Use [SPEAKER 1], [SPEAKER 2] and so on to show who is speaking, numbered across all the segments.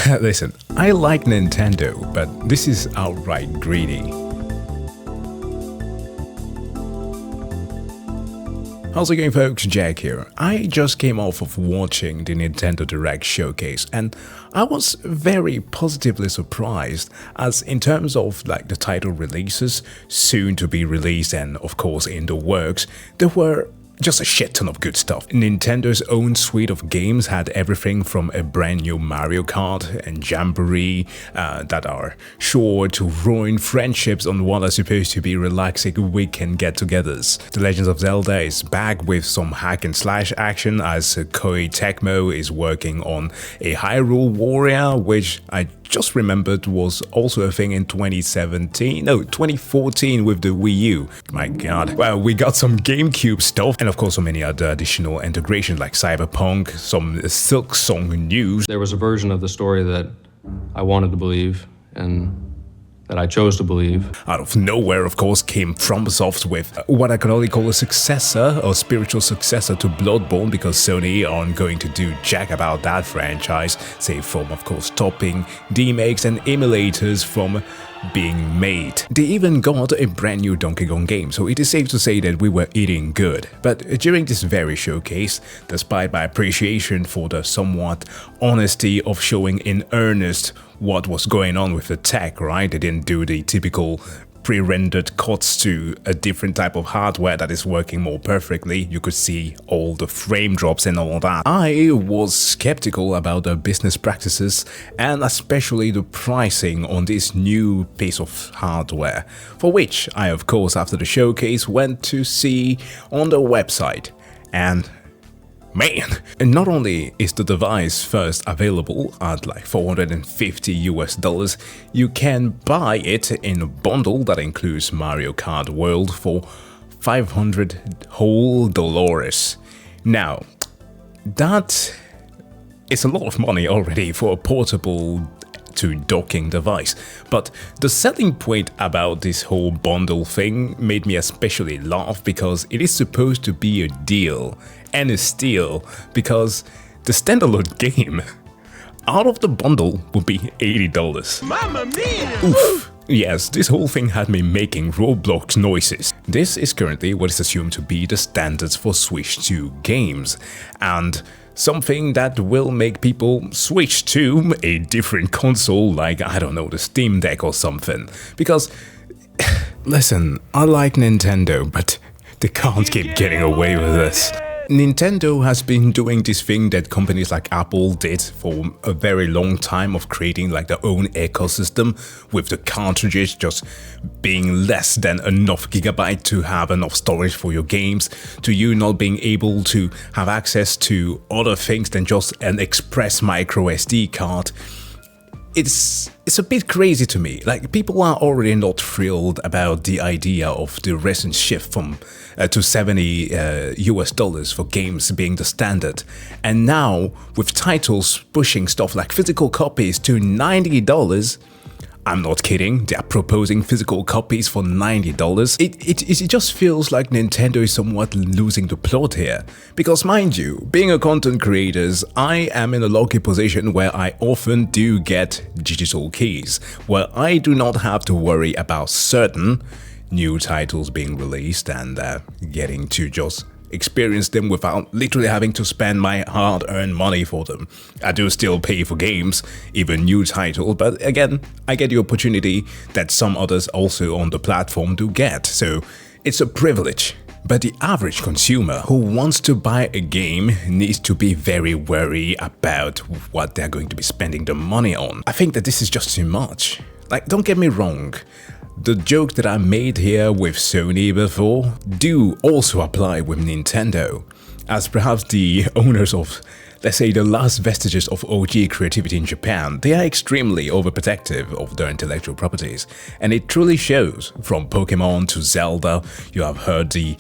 [SPEAKER 1] Listen, I like Nintendo, but this is outright greedy. How's it going, folks? Jack here. I just came off of watching the Nintendo Direct showcase and I was very positively surprised, as in terms of like the title releases, soon to be released and of course in the works, there were just a shit ton of good stuff. Nintendo's own suite of games had everything from a brand new Mario Kart and Jamboree that are sure to ruin friendships on what are supposed to be relaxing weekend get-togethers. The Legend of Zelda is back with some hack and slash action, as Koei Tecmo is working on a Hyrule Warrior, which I just remembered was also a thing in 2014 with the Wii U. My god. Well, we got some GameCube stuff and of course so many other additional integrations like Cyberpunk, some Silksong news.
[SPEAKER 2] There was a version of the story that I wanted to believe and that I chose to believe.
[SPEAKER 1] Out of nowhere, of course, came FromSoft with what I could only call a successor or spiritual successor to Bloodborne, because Sony aren't going to do jack about that franchise, save from, of course, stopping remakes and emulators from being made. They even got a brand new Donkey Kong game, so it is safe to say that we were eating good. But during this very showcase, despite my appreciation for the somewhat honesty of showing in earnest what was going on with the tech, right? They didn't do the typical pre-rendered cuts to a different type of hardware that is working more perfectly. You could see all the frame drops and all that. I was skeptical about the business practices and especially the pricing on this new piece of hardware, for which I, of course, after the showcase went to see on the website. And man, and not only is the device first available at like $450 US, you can buy it in a bundle that includes Mario Kart World for $500 whole dollars. Now, that is a lot of money already for a portable to docking device, but the selling point about this whole bundle thing made me especially laugh, because it is supposed to be a deal and a steal, because the standalone game out of the bundle would be $80.
[SPEAKER 3] Mamma mia!
[SPEAKER 1] Oof. Yes, this whole thing had me making Roblox noises. This is currently what is assumed to be the standards for Switch 2 games, and something that will make people switch to a different console like, I don't know, the Steam Deck or something. Because, listen, I like Nintendo, but they can't keep getting away with this. Nintendo has been doing this thing that companies like Apple did for a very long time, of creating like their own ecosystem, with the cartridges just being less than enough gigabyte to have enough storage for your games, to you not being able to have access to other things than just an express micro SD card. It's a bit crazy to me. Like, people are already not thrilled about the idea of the recent shift from to $70 US for games being the standard, and now with titles pushing stuff like physical copies to $90. I'm not kidding, they are proposing physical copies for $90. It just feels like Nintendo is somewhat losing the plot here. Because mind you, being a content creator, I am in a lucky position where I often do get digital keys, where I do not have to worry about certain new titles being released and getting to just experience them without literally having to spend my hard-earned money for them. I do still pay for games, even new titles, but again, I get the opportunity that some others also on the platform do get, so it's a privilege. But the average consumer who wants to buy a game needs to be very wary about what they're going to be spending the money on. I think that this is just too much. Like, don't get me wrong, the joke that I made here with Sony before do also apply with Nintendo, as perhaps the owners of, let's say, the last vestiges of OG creativity in Japan, they are extremely overprotective of their intellectual properties, and it truly shows. From Pokemon to Zelda, you have heard the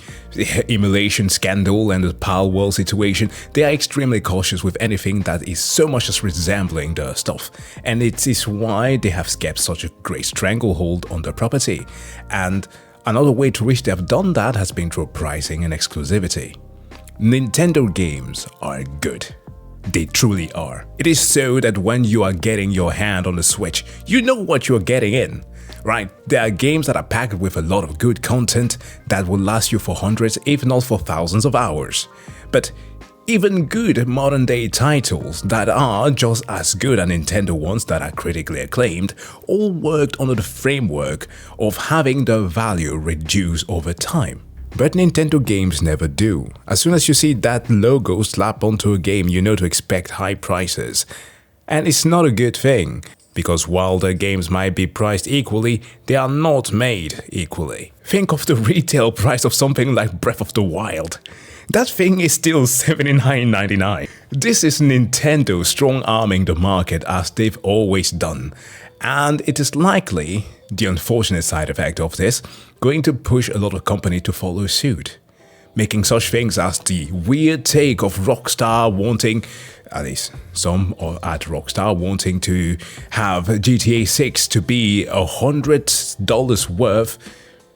[SPEAKER 1] emulation scandal and the Pal World situation. They are extremely cautious with anything that is so much as resembling their stuff, and it is why they have kept such a great stranglehold on their property. And another way to which they have done that has been through pricing and exclusivity. Nintendo games are good. They truly are. It is so that when you are getting your hand on the Switch, you know what you are getting in. Right, there are games that are packed with a lot of good content that will last you for hundreds, if not for thousands of hours. But even good modern day titles that are just as good as Nintendo ones that are critically acclaimed all worked under the framework of having their value reduce over time. But Nintendo games never do. As soon as you see that logo slapped onto a game, you know to expect high prices. And it's not a good thing, because while the games might be priced equally, they are not made equally. Think of the retail price of something like Breath of the Wild. That thing is still $79.99. This is Nintendo strong-arming the market as they've always done. And it is likely, the unfortunate side effect of this, going to push a lot of companies to follow suit. Making such things as the weird take of Rockstar wanting, at least some at Rockstar wanting to have GTA 6 to be $100 worth,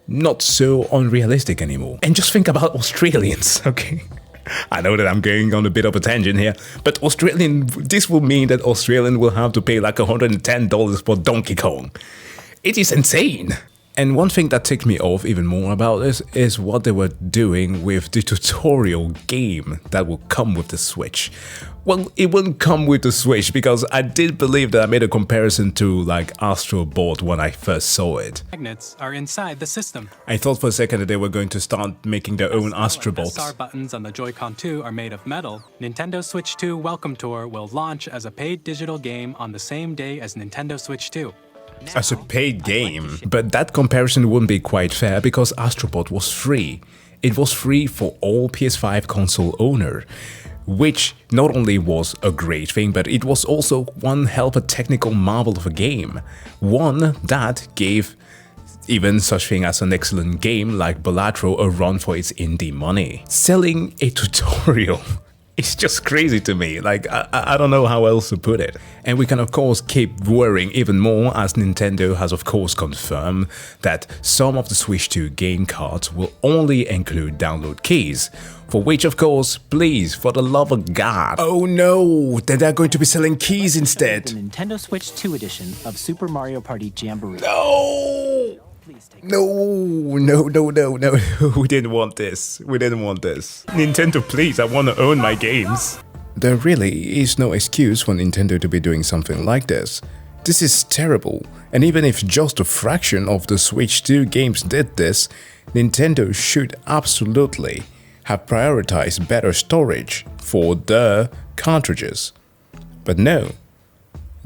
[SPEAKER 1] not so unrealistic anymore. And just think about Australians, okay? I know that I'm going on a bit of a tangent here, but this will mean that Australian will have to pay like $110 for Donkey Kong. It is insane. And one thing that ticked me off even more about this is what they were doing with the tutorial game that will come with the Switch. Well, it wouldn't come with the Switch because I did believe that I made a comparison to like Astro Bot when I first saw it.
[SPEAKER 3] Magnets are inside the system.
[SPEAKER 1] I thought for a second that they were going to start making their own Astro Bots.
[SPEAKER 3] SR buttons on the Joy-Con 2 are made of metal. Nintendo Switch 2 Welcome Tour will launch as a paid digital game on the same day as Nintendo Switch 2.
[SPEAKER 1] As a paid game. But that comparison wouldn't be quite fair because Astrobot was free. It was free for all PS5 console owner, which not only was a great thing, but it was also one hell of a technical marvel of a game. One that gave even such thing as an excellent game like Balatro a run for its indie money. Selling a tutorial. It's just crazy to me, like I don't know how else to put it. And we can of course keep worrying even more as Nintendo has of course confirmed that some of the Switch 2 game cards will only include download keys, for which of course, please, for the love of God. Oh no, then they're going to be selling keys instead.
[SPEAKER 4] The Nintendo Switch 2 edition of Super Mario Party Jamboree.
[SPEAKER 1] No! No, we didn't want this. Nintendo, please, I want to own my games. There really is no excuse for Nintendo to be doing something like this. This is terrible, and even if just a fraction of the Switch 2 games did this, Nintendo should absolutely have prioritized better storage for their cartridges. But no.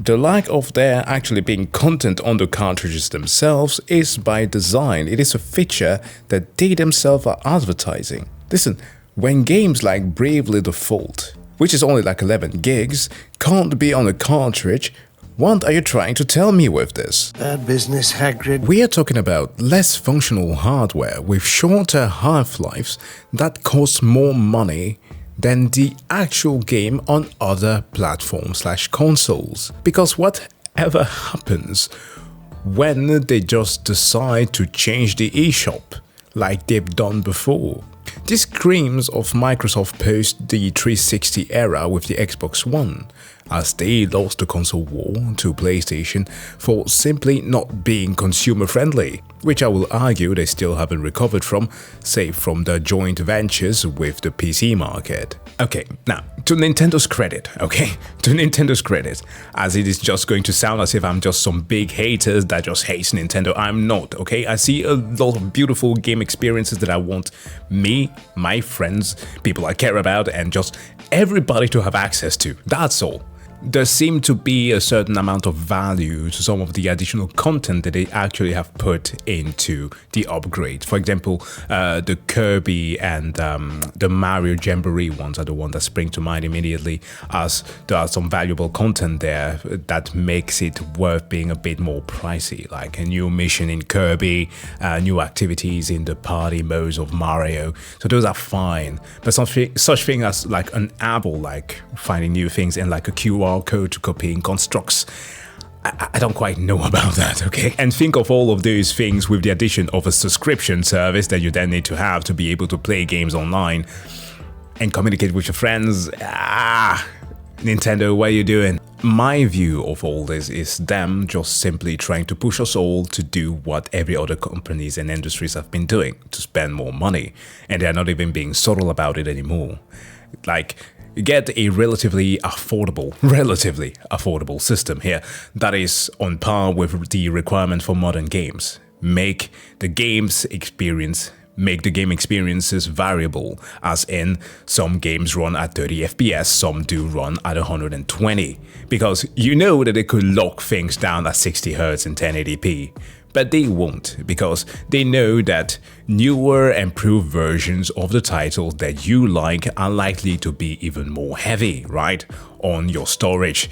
[SPEAKER 1] The lack of there actually being content on the cartridges themselves is by design. It is a feature that they themselves are advertising. Listen, when games like Bravely Default, which is only like 11 gigs, can't be on a cartridge, what are you trying to tell me with this?
[SPEAKER 5] Bad business, Hagrid.
[SPEAKER 1] We are talking about less functional hardware with shorter half-lives that cost more money than the actual game on other platforms/consoles. Because whatever happens when they just decide to change the eShop like they've done before? This screams of Microsoft post the 360 era with the Xbox One, as they lost the console war to PlayStation for simply not being consumer-friendly, which I will argue they still haven't recovered from, save from the joint ventures with the PC market. Okay, now, to Nintendo's credit, as it is just going to sound as if I'm just some big hater that just hates Nintendo. I'm not, okay? I see a lot of beautiful game experiences that I want me, my friends, people I care about, and just everybody to have access to. That's all. There seemed to be a certain amount of value to some of the additional content that they actually have put into the upgrade. For example, the Kirby and the Mario Jamboree ones are the ones that spring to mind immediately, as there are some valuable content there that makes it worth being a bit more pricey, like a new mission in Kirby, new activities in the party modes of Mario. So those are fine, but such thing as like an Apple, like finding new things in like a QR code to copying constructs, I don't quite know about that, okay? And think of all of those things with the addition of a subscription service that you then need to have to be able to play games online and communicate with your friends. Nintendo, what are you doing? My view of all this is them just simply trying to push us all to do what every other companies and industries have been doing, to spend more money, and they're not even being subtle about it anymore. Like, get a relatively affordable system here that is on par with the requirement for modern games. Make the game experiences variable, as in some games run at 30 FPS, some do run at 120, because you know that they could lock things down at 60 Hz in 1080p. But they won't, because they know that newer, improved versions of the titles that you like are likely to be even more heavy, right, on your storage,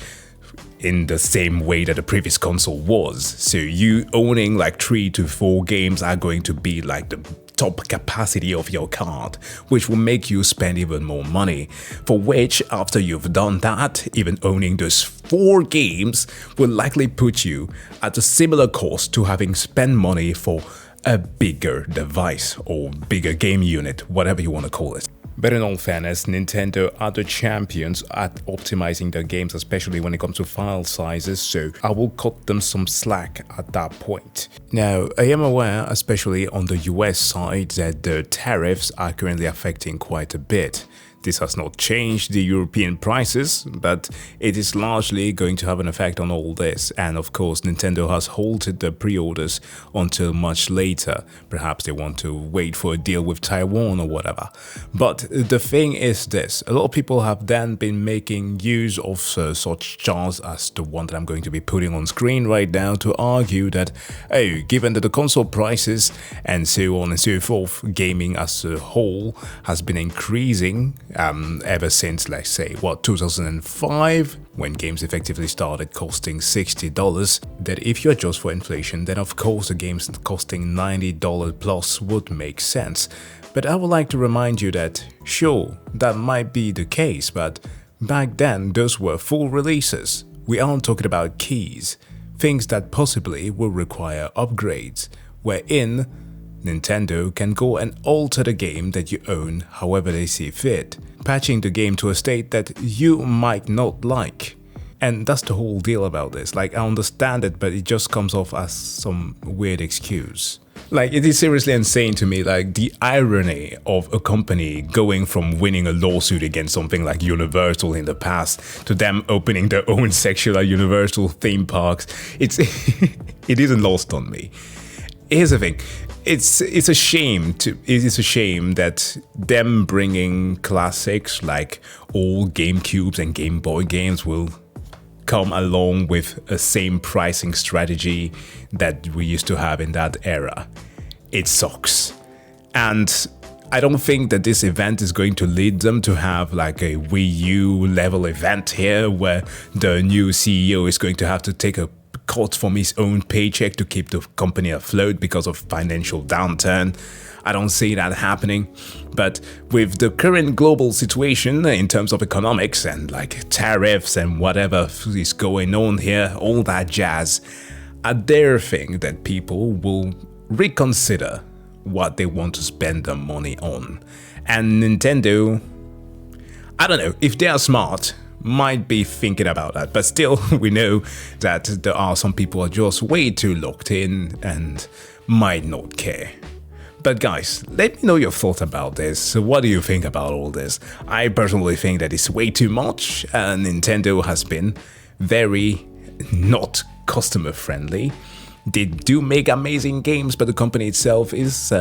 [SPEAKER 1] in the same way that the previous console was. So you owning like 3 to 4 games are going to be like the top capacity of your card, which will make you spend even more money, for which after you've done that, even owning those 4 games will likely put you at a similar cost to having spent money for a bigger device or bigger game unit, whatever you want to call it. But in all fairness, Nintendo are the champions at optimizing their games, especially when it comes to file sizes, so I will cut them some slack at that point. Now, I am aware, especially on the US side, that the tariffs are currently affecting quite a bit. This has not changed the European prices, but it is largely going to have an effect on all this. And of course, Nintendo has halted the pre-orders until much later. Perhaps they want to wait for a deal with Taiwan or whatever. But the thing is this, a lot of people have then been making use of such charts as the one that I'm going to be putting on screen right now to argue that, oh, given that the console prices and so on and so forth, gaming as a whole has been increasing ever since, let's say, 2005, when games effectively started costing $60, that if you adjust for inflation, then of course the games costing $90 plus would make sense. But I would like to remind you that, sure, that might be the case, but back then those were full releases. We aren't talking about keys, things that possibly will require upgrades, wherein Nintendo can go and alter the game that you own however they see fit, patching the game to a state that you might not like. And that's the whole deal about this. Like, I understand it, but it just comes off as some weird excuse. Like, it is seriously insane to me, like, the irony of a company going from winning a lawsuit against something like Universal in the past to them opening their own section at Universal theme parks. It isn't lost on me. Here's the thing. It's a shame that them bringing classics like all GameCubes and Game Boy games will come along with a same pricing strategy that we used to have in that era. It sucks. And I don't think that this event is going to lead them to have like a Wii U level event here where the new CEO is going to have to take a cut from his own paycheck to keep the company afloat because of financial downturn. I don't see that happening. But with the current global situation in terms of economics and like tariffs and whatever is going on here, all that jazz, I dare think that people will reconsider what they want to spend their money on. And Nintendo, I don't know, if they are smart, might be thinking about that, but still we know that there are some people who are just way too locked in and might not care. But guys, let me know your thoughts about this. What do you think about all this? I personally think that it's way too much, and Nintendo has been very not customer friendly. They do make amazing games, but the company itself is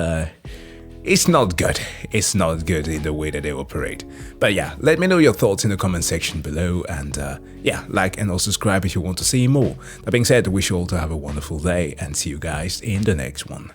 [SPEAKER 1] it's not good. It's not good in the way that they operate. But yeah, let me know your thoughts in the comment section below, and yeah, like and also subscribe if you want to see more. That being said, I wish you all to have a wonderful day and see you guys in the next one.